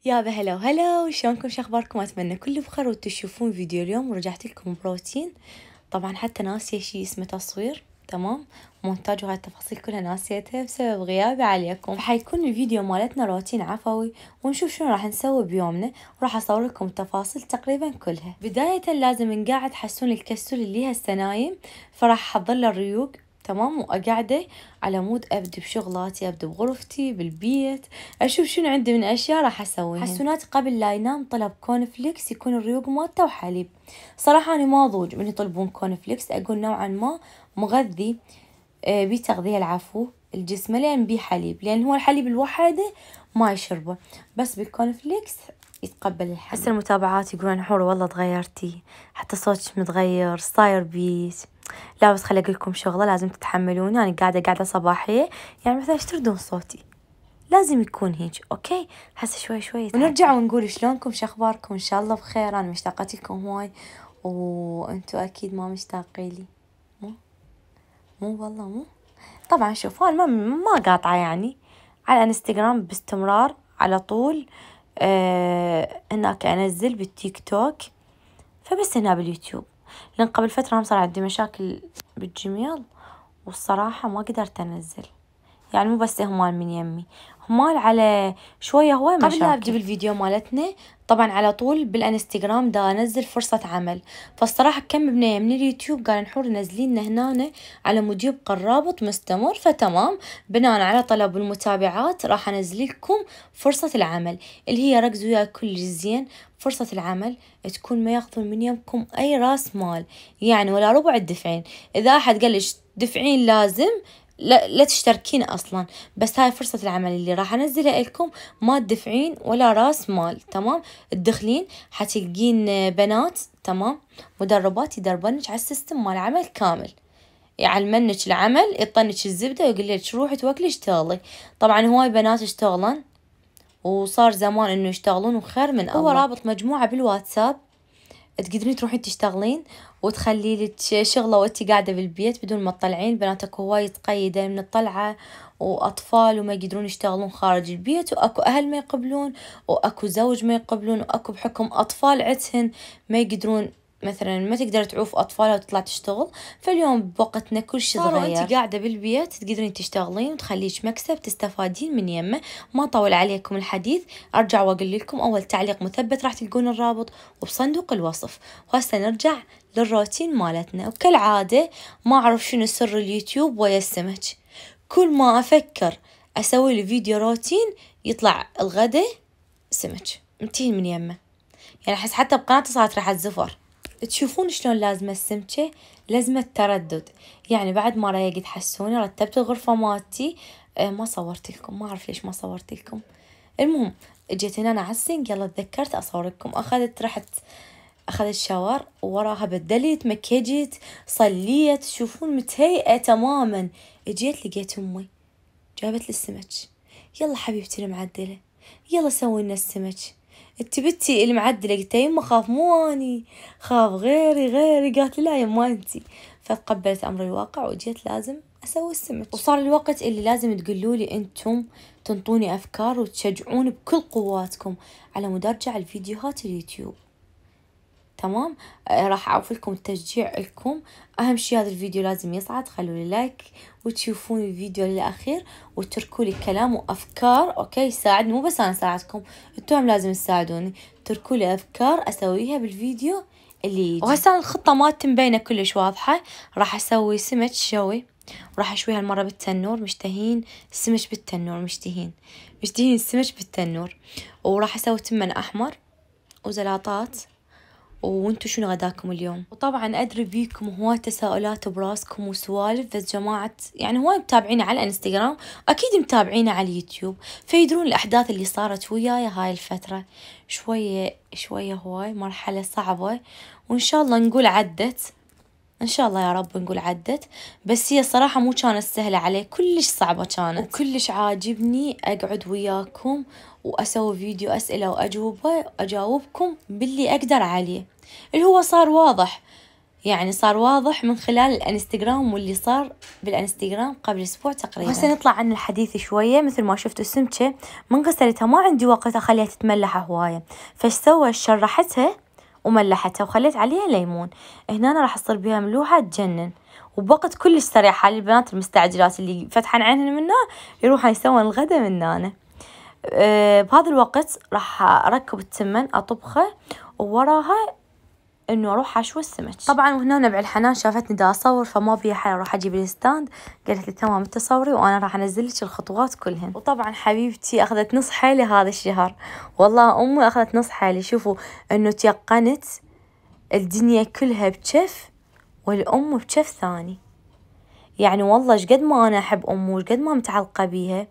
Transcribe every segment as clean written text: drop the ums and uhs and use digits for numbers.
يابا هلا وهلا، شلونكم؟ شخباركم؟ أتمنى كل بخير وتشوفون فيديو اليوم. ورجعت لكم بروتين. طبعا حتى ناسية شي اسمه تصوير، تمام، مونتاج، وهاي التفاصيل كلها ناسيتها بسبب غيابي عليكم. فحيكون الفيديو مالتنا روتين عفوي، ونشوف شنو راح نسوي بيومنا، وراح أصور لكم التفاصيل تقريبا كلها. بداية لازم نقعد حسون الكسول اللي هسه نايم، فراح أحضر له الريوق، تمام، وأقعده على مود أبدي بشغلاتي، أبدي بغرفتي بالبيت، أشوف شنو عندي من أشياء راح أسويها. حسونات قبل لا ينام طلب كورن فليكس يكون الريوق مالته وحليب. صراحة أنا ما أضوج من يطلبون كورن فليكس، أقول نوعا ما مغذي، بيه تغذية العفو الجسم، لأن بيه حليب، لأن هو الحليب الوحده ما يشربه، بس بالكورن فليكس يتقبل الحليب. هسه المتابعات يقولون حور والله تغيرتي، حتى صوتك متغير، صاير بيك. لا بس خلي أقول لكم شغلة لازم تتحملوني، أنا قاعدة صباحية، يعني مثلا ايش تردون صوتي لازم يكون هيك، اوكي. هسه شوي شوي ونرجع ونقول شلونكم، شخباركم؟ ان شاء الله بخير. انا مشتاقة لكم هواي، وانتو اكيد ما مشتاقين لي. مو والله مو. طبعا شوفوا انا ما قاطعة يعني، على انستغرام باستمرار على طول. هناك انزل بالتيك توك، فبس هنا باليوتيوب، لان قبل فترة صار عندي مشاكل بالجيميل، والصراحة ما قدرت انزل. يعني مو بس همال من يمي، همال على شوية هواي مشاكل. قبل لا أبدي بالفيديو مالتنا، طبعا على طول بالانستغرام دا أنزل فرصة عمل، فالصراحة كم بنية من اليوتيوب قال نحور نازلين هنا على مود يبقى الرابط مستمر، فتمام، بناء على طلب المتابعات راح أنزل لكم فرصة العمل اللي هي ركزوا وياي كل زين. فرصة العمل تكون ما ياخذون من يمكم أي راس مال، يعني ولا ربع الدفعين. إذا أحد قال ليش دفعين لازم، لا تشتركين اصلا، بس هاي فرصة العمل اللي راح انزلها لكم، ما تدفعين ولا راس مال، تمام. تدخلين حتلقين بنات، تمام، مدربات يدربنك على السيستم مال العمل كامل، يعلمنك العمل، يطنك الزبدة ويقول لك روحي توكلي اشتغلي. طبعا هواي بنات اشتغلن، وصار زمان انه يشتغلون وخير من الله. هو رابط مجموعة بالواتساب، تقدرين تروحين تشتغلين وتخلي لك شغلة وانتي قاعدة بالبيت بدون ما تطلعين. بناتك هواي تقيدة من الطلعة، وأطفال وما يقدرون يشتغلون خارج البيت، وأكو أهل ما يقبلون، وأكو زوج ما يقبلون، وأكو بحكم أطفال عتهن ما يقدرون، مثلا ما تقدر تعوف أطفالها وتطلع تشتغل. فاليوم بوقتنا كل شي تغير، وانتي قاعدة بالبيت تقدرين تشتغلين وتخليش مكسب تستفادين من يمه. ما طول عليكم الحديث، أرجع وأقول لكم أول تعليق مثبت راح تلقون الرابط وبصندوق الوصف. وهسه نرجع للروتين مالتنا، وكالعادة ما أعرف شنو سر اليوتيوب ويا السمك، كل ما أفكر أسوي لي فيديو روتين يطلع الغدا سمك متين من يمه. يعني أحس حتى بقناتي صارت راح الزفر. تشوفون شلون لازمة السمكة، لازمة تردد. يعني بعد ما ريقت حسوني رتبت الغرفة مالتي، ما صورت لكم، ما أعرف ليش ما صورت لكم. المهم جيت هنا على السنك، يلا تذكرت أصور لكم. أخذت شاور، ووراها بدلت مكيجت، صليت، تشوفون متهيئة تماما. جيت لقيت أمي جابت لي السمك. يلا حبيبتي المعدلة، يلا سوي لنا السمك. انت بنتي المعدلة؟ قلت يما خاف مو اني، خاف غيري. قالت لي لا يما انتي. فتقبلت امر الواقع وجيت لازم اسوي السمك. وصار الوقت اللي لازم تقولوا لي انتم، تنطوني افكار وتشجعوني بكل قواتكم على مود ارجع الفيديوهات اليوتيوب، تمام. راح اعوف لكم التشجيع لكم. اهم شي هذا الفيديو لازم يصعد، خلوا لي لايك وتشوفون الفيديو للاخير، وتركوا لي كلام وافكار، اوكي، يساعدني، مو بس انا ساعدكم، انتم لازم تساعدوني. تركوا لي افكار اسويها بالفيديو اللي يجي. وهسه الخطه مالتي مبينه كلش واضحه. راح اسوي سمك شوي، وراح اشوي هالمره بالتنور. مشتهين السمك بالتنور، مشتهين السمك بالتنور. وراح اسوي تمن احمر وزلاطات. وانتو شنو غداكم اليوم؟ وطبعا ادري بيكم هواي تساؤلات براسكم وسوالف، بس جماعة يعني هواي متابعيني على الانستغرام، اكيد متابعيني على اليوتيوب، فيدرون الاحداث اللي صارت وياي هاي الفترة. شوية هواي مرحلة صعبة، وان شاء الله نقول عدت، ان شاء الله يا رب نقول عدت. بس هي صراحة مو كانت سهلة علي، كلش صعبة كانت، وكلش عاجبني اقعد وياكم واسوي فيديو اسئلة واجاوبكم باللي اقدر عليه، اللي هو صار واضح. يعني صار واضح من خلال الانستغرام واللي صار بالانستغرام قبل اسبوع تقريبا. هسه نطلع عن الحديث شويه. مثل ما شفتوا السمكه من غسلتها ما عندي وقت اخليها تتملح هوايه، فايش سوى؟ شرحتها وملحتها وخليت عليها ليمون. هنا أنا راح اصير بها ملوحه تجنن، وبوقت كلش سريع. حال البنات المستعجلات اللي فتحن عينهن منها يروحن يسوون الغدا من هنا. بهذا الوقت راح اركب التمن اطبخه، ووراها انه اروح اشوي السمك. طبعا وهنا نبع الحنان شافتني دا اصور، فما بيها حل اروح اجيب الستاند. قالت لي تمام انت صوري وانا راح انزل لك الخطوات كلهن. وطبعا حبيبتي اخذت نص حيلي هذا الشهر، والله امي اخذت نص حيلي. شوفوا انه تيقنت الدنيا كلها بكف والام بكف ثاني. يعني والله شقد ما انا احب امي وشقد ما متعلقه بيها،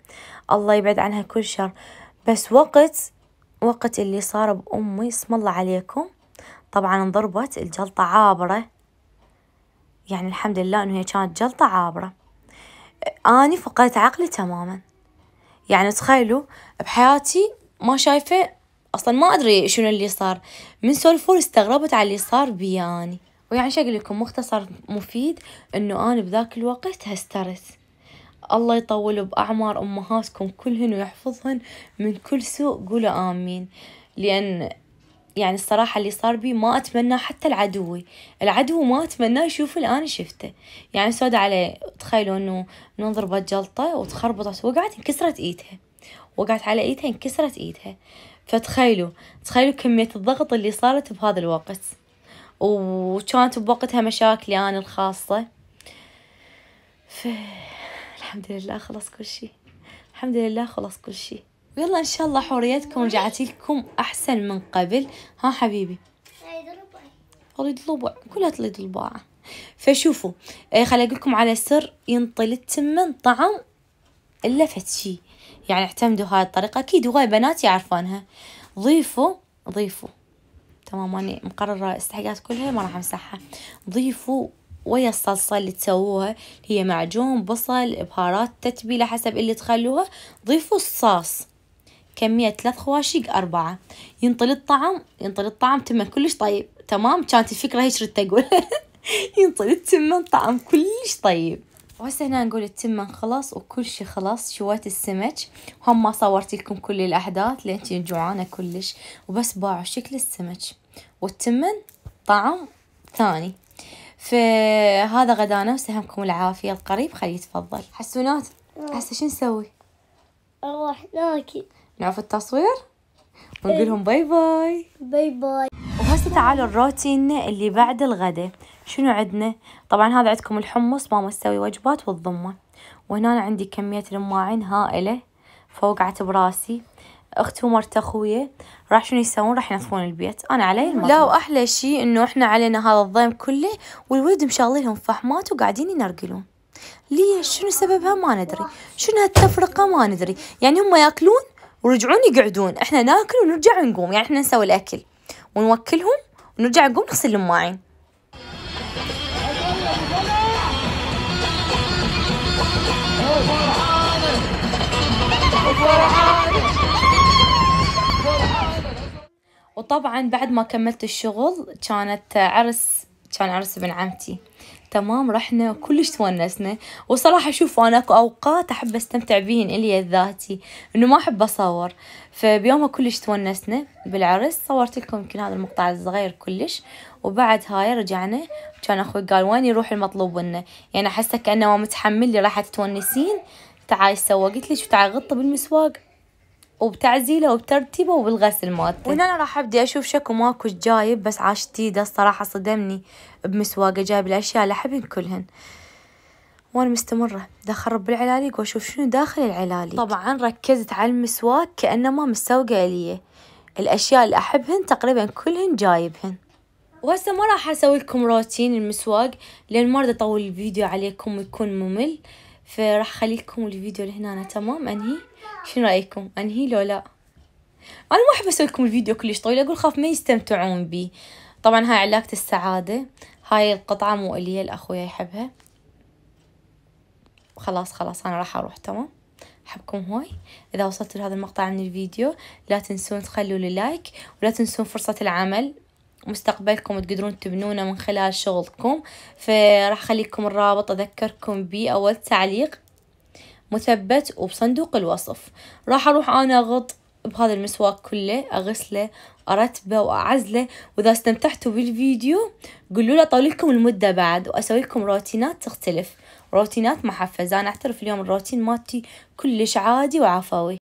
الله يبعد عنها كل شر، بس وقت اللي صار بامي اسم الله عليكم. طبعا انضربت الجلطة عابرة، يعني الحمد لله انه هي كانت جلطة عابرة. اني فقدت عقلي تماما. يعني تخيلوا بحياتي ما شايفة اصلا، ما ادري شنو اللي صار. من سولفور استغربت على اللي صار بياني. ويعني شو اقول لكم مختصر مفيد، انه انا بذاك الوقت هسترت. الله يطول باعمار امهاتكم كلهن ويحفظهن من كل سوء، قولوا امين. لان يعني الصراحة اللي صار بي ما أتمنى حتى العدو ما أتمناه يشوف اللي أنا شفته. يعني سود عليه. تخيلوا إنه ضربت جلطة وتخربطت، وقعت انكسرت إيدها، وقعت على إيدها انكسرت إيدها. فتخيلوا كمية الضغط اللي صارت بهذا الوقت. وكانت بوقتها مشاكلي أنا الخاصة. الحمد لله خلص كل شي، الحمد لله خلص كل شي. ويلا ان شاء الله حوريتكم رجعت لكم احسن من قبل. ها حبيبي اريد الضبع، كلها تريد الباعة. فشوفوا خلي اقول لكم على سر ينطي التمن طعم الا فد شي. يعني اعتمدوا هاي الطريقة، اكيد هواي بنات يعرفونها. ضيفوا تمام، اني مقررة استحقات كلها ما راح امسحها. ضيفوا ويا الصلصة اللي تسووها، هي معجون بصل بهارات تتبيلة حسب اللي تخلوها. ضيفوا الصاص كمية 3 خواشق 4. ينطلي الطعم تمن كلش طيب. تمام، كانت الفكرة هيك ردت اقول. ينطلي التمن طعم كلش طيب. وهسه هنا نقول التمن خلص وكل شي خلص. شويت السمك، هم ما صورت لكم كل الاحداث لان انتي جوعانة كلش، وبس باعوا شكل السمك والتمن طعم ثاني. فهذا غدانا وسهمكم العافية. القريب خليه يتفضل. حسونات هسه شو نسوي؟ نروح ناكل، نعرف التصوير ونقول لهم باي باي. باي باي. وهسه تعالوا الروتين اللي بعد الغداء. شنو عندنا؟ طبعا هذا عندكم الحمص، ماما تسوي وجبات والضمة. وهنا أنا عندي كمية رماعين هائلة فوقعت براسي. اختي ومرت اخويا راح شنو يسوون؟ راح ينظفون البيت. انا علي المطبخ. لا واحلى شيء انه احنا علينا هذا الضيم كله، والولد مشغلينهم فحمات وقاعدين ينرقلون. ليش؟ شنو سببها؟ ما ندري. شنو هالتفرقة؟ ما ندري. يعني هم ياكلون ورجعون يقعدون، احنا ناكل ونرجع نقوم. يعني احنا نسوي الاكل ونوكلهم ونرجع نقوم نغسل المواعين. وطبعا بعد ما كملت الشغل كان عرس ابن عمتي. تمام، رحنا كلش تونسنا. وصراحة شوفوا أنا أوقات أحب أستمتع بيهن إلي الذاتي، إنه ما أحب أصور. فبيومها كلش تونسنا بالعرس. صورت لكم يمكن هذا المقطع الصغير كلش. وبعد هاي رجعنا، كان أخوي قال وين يروح المطلوب منا. يعني أحسه كأنه ما متحمل لي راح تونسين. تعالي سوا، قلت لك تعالي غطى بالمسواق وبتعزيله وبترتيبه وبالغسل مالته. وهنا انا راح ابدي اشوف شكو ماكو جايب، بس عاش تيدا الصراحه صدمني بمسواقه، جايب الاشياء اللي احبهن كلهن. وانا مستمره دا اخرب بالعلاليق واشوف شنو داخل العلاليق. طبعا ركزت على المسواق كانما مسوقه لي الاشياء اللي احبهن تقريبا كلهن جايبهن. وهسه ما راح اسوي لكم روتين المسواق لان ما اريد اطول الفيديو عليكم ويكون ممل، فراح اخلي لكم الفيديو لهنا. تمام، انهي؟ شنو رايكم؟ انهي لو لا؟ انا ما احب اسوي لكم الفيديو كلش طويل، اقول خاف ما يستمتعون بي. طبعا هاي علاقة السعادة، هاي القطعة مو الي الاخويا يحبها. خلاص انا راح اروح. تمام، احبكم هواي. اذا وصلتوا لهذا المقطع من الفيديو لا تنسون تخلوا لي لايك، ولا تنسون فرصة العمل مستقبلكم تقدرون تبنونه من خلال شغلكم. فراح أخليكم الرابط أذكركم بيه أول تعليق مثبت وبصندوق الوصف. راح أروح أنا أغط بهذا المسواك كله، أغسله أرتبه وأعزله. وإذا استمتعتوا بالفيديو قولوا لي أطول لكم المدة بعد، وأسوي لكم روتينات تختلف، روتينات محفزة. أنا أعترف اليوم الروتين مالتي كلش عادي وعفوي.